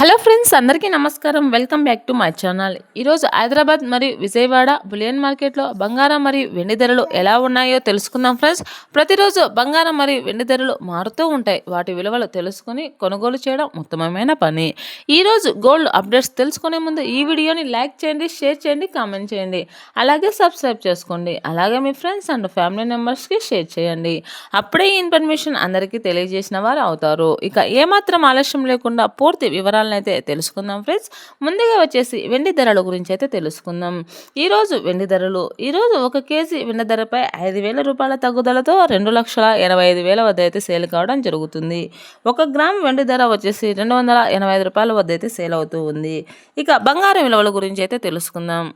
Hello friends, అందరికీ నమస్కారం. Welcome back to my channel. ఈరోజు హైదరాబాద్ మరియు విజయవాడ బులియన్ మార్కెట్లో బంగారం మరియు వెండి ధరలు ఎలా ఉన్నాయో తెలుసుకుందాం ఫ్రెండ్స్. ప్రతిరోజు బంగారం మరియు వెండి ధరలు మారుతూ ఉంటాయి. వాటి విలువలు తెలుసుకుని కొనుగోలు చేయడం ఉత్తమమైన పని. ఈరోజు గోల్డ్ అప్డేట్స్ తెలుసుకునే ముందు ఈ వీడియోని లైక్ చేయండి, షేర్ చేయండి, కామెంట్ చేయండి. అలాగే సబ్స్క్రైబ్ చేసుకోండి. అలాగే మీ ఫ్రెండ్స్ అండ్ ఫ్యామిలీ మెంబర్స్కి షేర్ చేయండి. అప్పుడే ఈ ఇన్ఫర్మేషన్ అందరికీ తెలియజేసిన వారు అవుతారు. ఇక ఏమాత్రం ఆలస్యం లేకుండా పూర్తి వివరాలు అయితే తెలుసుకుందాం ఫ్రెండ్స్. ముందుగా వచ్చేసి వెండి ధరల గురించి అయితే తెలుసుకుందాం. ఈరోజు 1 కేజీ వెండి ధరపై 5,000 రూపాయల తగ్గుదలతో 2,85,000 వద్ద అయితే సేల్ కావడం జరుగుతుంది. 1 గ్రామ్ వెండి ధర వచ్చేసి 285 రూపాయల వద్ద అయితే సేల్ అవుతూ ఉంది. ఇక బంగారం విలువల గురించి అయితే తెలుసుకుందాం.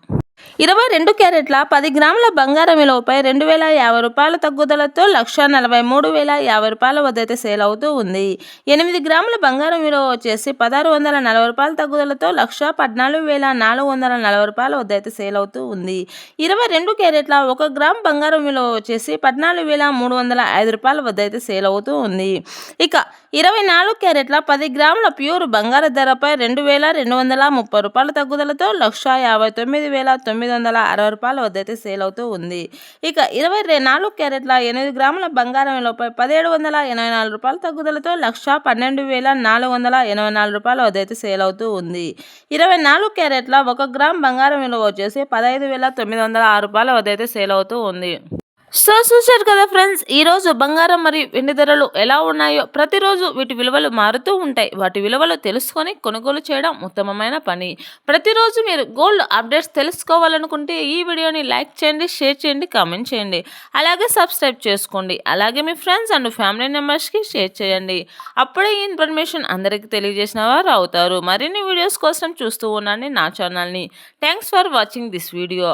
22 క్యారెట్ల 10 గ్రాముల బంగారం విలువపై 2,050 రూపాయల తగ్గుదలతో 1,43,050 రూపాయల వద్ద అయితే సేల్ అవుతూ ఉంది. 8 గ్రాముల బంగారం విలువ వచ్చేసి 1,640 రూపాయల తగ్గుదలతో 1,14,440 రూపాయల వద్ద అయితే సేల్ అవుతూ ఉంది. 22 క్యారెట్ల 1 గ్రామ్ బంగారం విలువ వచ్చేసి 14,305 రూపాయల వద్ద అయితే సేల్ అవుతూ ఉంది. ఇక 24 క్యారెట్ల 10 గ్రాముల ప్యూర్ బంగారు ధరపై 2,230 రూపాయల తగ్గుదలతో 1,59,960 రూపాయల వద్ద అయితే సేల్ అవుతూ ఉంది. ఇక 24 క్యారెట్ల 8 గ్రాముల బంగారం విలువపై 1,784 రూపాయల తగ్గుదలతో 1,12,484 రూపాయల వద్ద అయితే సేల్ అవుతూ ఉంది. 24 క్యారెట్ల 1 గ్రామ్ బంగారం విలువ వచ్చేసి 15,906 రూపాయల వద్ద అయితే సేల్ అవుతూ ఉంది. సో చూశారు కదా ఫ్రెండ్స్, ఈరోజు బంగారం మరియు వెండి ధరలు ఎలా ఉన్నాయో. ప్రతిరోజు వీటి విలువలు మారుతూ ఉంటాయి. వాటి విలువలు తెలుసుకొని కొనుగోలు చేయడం ఉత్తమమైన పని. ప్రతిరోజు మీరు గోల్డ్ అప్డేట్స్ తెలుసుకోవాలనుకుంటే ఈ వీడియోని లైక్ చేయండి, షేర్ చేయండి, కామెంట్ చేయండి. అలాగే సబ్స్క్రైబ్ చేసుకోండి. అలాగే మీ ఫ్రెండ్స్ అండ్ ఫ్యామిలీ మెంబర్స్కి షేర్ చేయండి. అప్పుడే ఈ ఇన్ఫర్మేషన్ అందరికీ తెలియజేసిన వారు అవుతారు. మరిన్ని వీడియోస్ కోసం చూస్తూ ఉండండి నా ఛానల్ని. Thanks for watching this video.